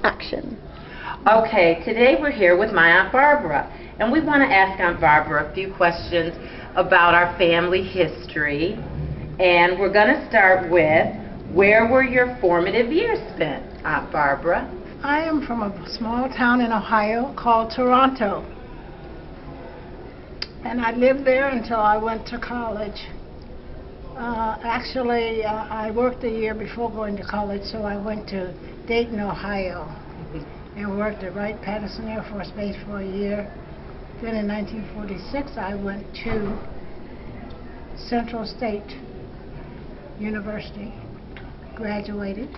Action. Okay, today we're here with my Aunt Barbara, and we want to ask Aunt Barbara a few questions about our family history. And we're going to start with, where were your formative years spent, Aunt Barbara? I am from a small town in Ohio called Toronto. And I lived there until I went to college. Actually, I worked a year before going to college, so I went to Dayton, Ohio, and worked at Wright-Patterson Air Force Base for a year. Then in 1946, I went to Central State University, graduated,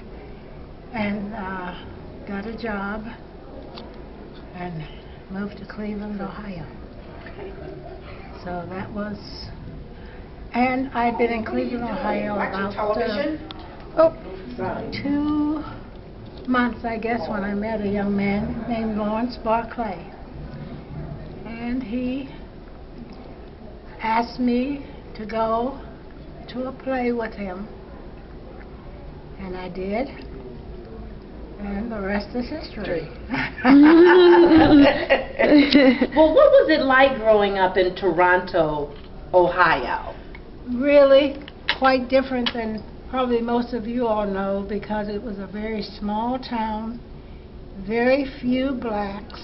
and got a job, and moved to Cleveland, Ohio. So that was, and I've been in Cleveland, Ohio about 2 months, I guess, when I met a young man named Lawrence Barclay. And he asked me to go to a play with him, and I did, and the rest is history. Well, what was it like growing up in Toronto, Ohio? Really quite different than probably most of you all know, because it was a very small town, very few blacks,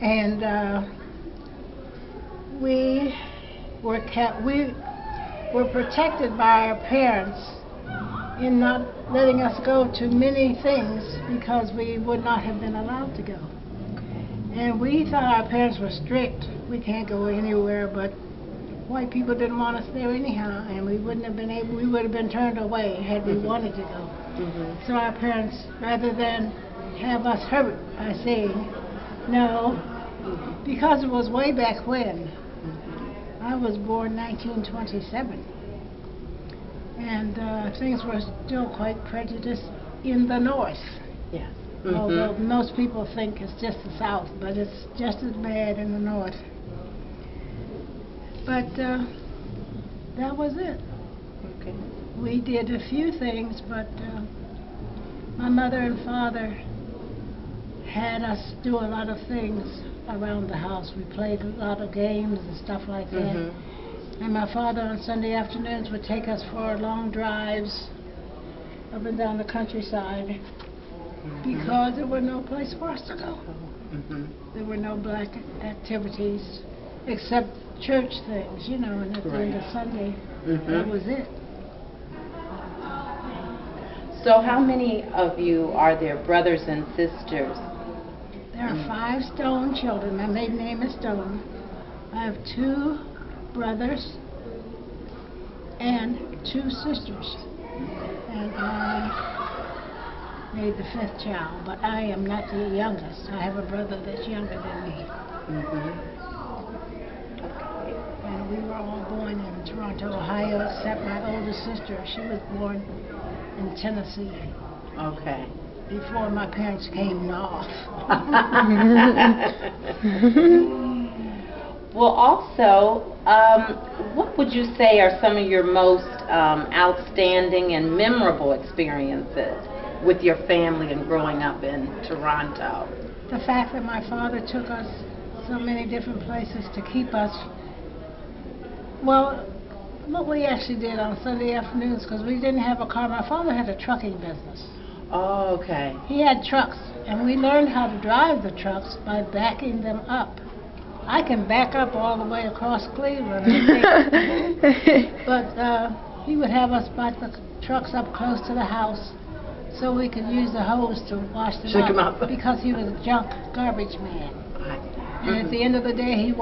and we were protected by our parents in not letting us go to many things because we would not have been allowed to go. And we thought our parents were strict. We can't go anywhere, but white people didn't want us there anyhow, and we wouldn't have been able, we would have been turned away had we wanted to go. So our parents, rather than have us hurt by saying no, because it was way back when. I was born 1927, and things were still quite prejudiced in the North. Yes. Although most people think it's just the South, but it's just as bad in the North. But that was it. Okay. We did a few things, but my mother and father had us do a lot of things around the house. We played a lot of games and stuff like that. And my father on Sunday afternoons would take us for long drives up and down the countryside, because there were no place for us to go. There were no black activities except church things, you know, and at the end of Sunday, that was it. So how many of you are there, brothers and sisters? There are 5 Stone children. My maiden name is Stone. I have 2 brothers and 2 sisters. And I made the 5th child, but I am not the youngest. I have a brother that's younger than me. And we were all born in Toronto, Ohio, except my oldest sister. She was born in Tennessee. Okay. Before my parents came north. Well, also, what would you say are some of your most outstanding and memorable experiences with your family and growing up in Toronto? The fact that my father took us so many different places to keep us, well, what we actually did on Sunday afternoons, because we didn't have a car. My father had a trucking business. Oh, okay. He had trucks, and we learned how to drive the trucks by backing them up. I can back up all the way across Cleveland, I think. But he would have us back the trucks up close to the house so we could use the hose to wash them up, because he was a junk garbage man. And at the end of the day, he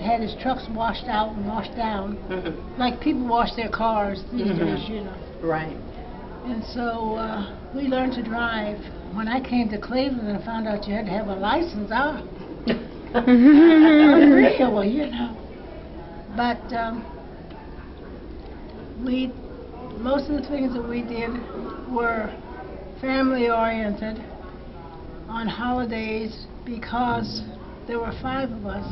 had his trucks washed out and washed down, like people wash their cars these days, you know. Right. And so we learned to drive. When I came to Cleveland and found out you had to have a license, unreal, you know. But most of the things that we did were family-oriented on holidays, because there were 5 of us.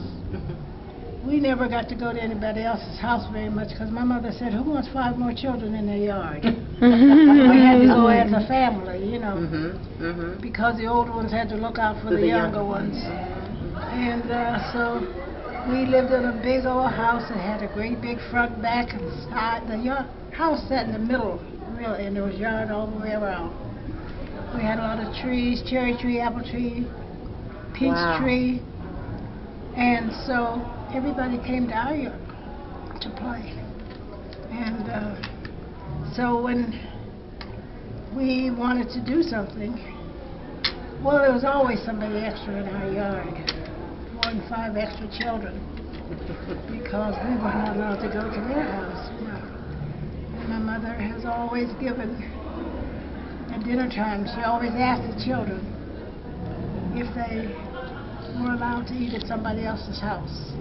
we never got to go to anybody else's house very much because my mother said, who wants 5 more children in their yard? We had to go as a family, you know, because the older ones had to look out for the younger ones. And so we lived in a big old house that had a great big front, back, and side. The house sat in the middle, really, and there was yard all the way around. We had a lot of trees, cherry tree, apple tree, peach tree, and so everybody came to our yard to play. And so when we wanted to do something, well, there was always somebody extra in our yard, 4 and 5 extra children, because we were not allowed to go to their house. You know. And my mother has always given, at dinner time, she always asked the children if they were allowed to eat at somebody else's house.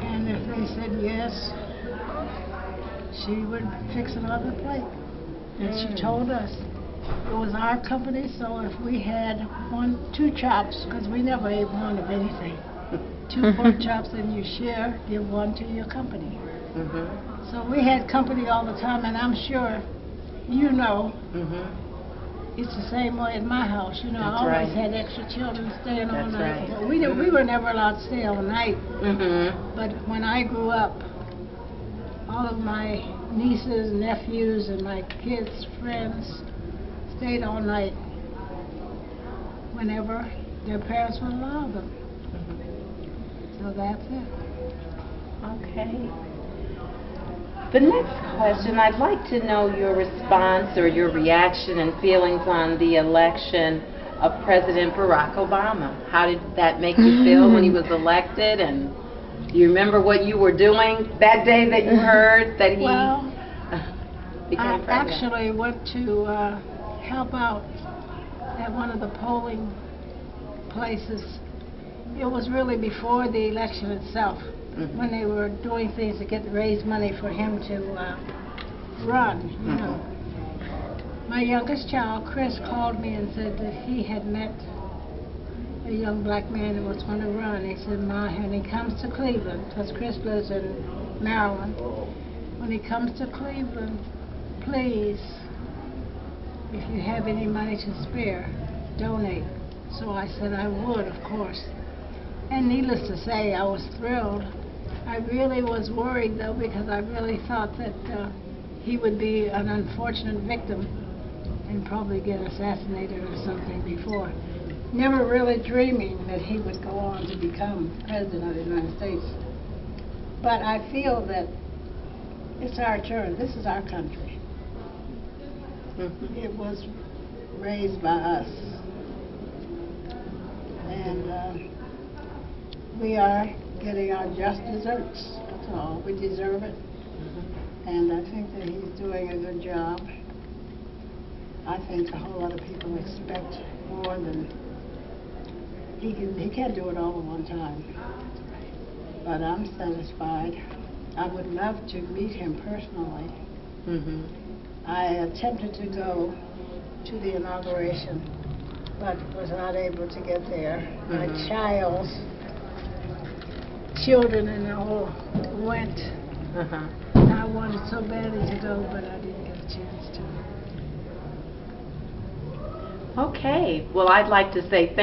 And if they said yes, she would fix another plate. And she told us it was our company, so if we had 2 chops, because we never ate one of anything, 2 pork chops, and you share, give 1 to your company. So we had company all the time, and I'm sure you know it's the same way at my house. You know, I always had extra children staying all night. But we were never allowed to stay all night. But when I grew up, all of my nieces, nephews, and my kids' friends stayed all night whenever their parents would allow them. So that's it. Okay. The next question, I'd like to know your response or your reaction and feelings on the election of President Barack Obama. How did that make you feel when he was elected? And do you remember what you were doing that day that you heard that he became president? I actually went to help out at one of the polling places. It was really before the election itself, when they were doing things to raise money for him to run, you know. My youngest child, Chris, called me and said that he had met a young black man who was going to run. He said, Ma, when he comes to Cleveland, because Chris lives in Maryland, when he comes to Cleveland, please, if you have any money to spare, donate. So I said I would, of course. And needless to say, I was thrilled. I really was worried, though, because I really thought that he would be an unfortunate victim and probably get assassinated or something before. Never really dreaming that he would go on to become President of the United States. But I feel that it's our turn. This is our country. It was raised by us. And we are getting our just desserts. That's all. We deserve it. And I think that he's doing a good job. I think a whole lot of people expect more than he can't do it all at one time. But I'm satisfied. I would love to meet him personally. I attempted to go to the inauguration, but was not able to get there. My child's children and all went. I wanted so badly to go, but I didn't get a chance to. Okay. Well, I'd like to say thank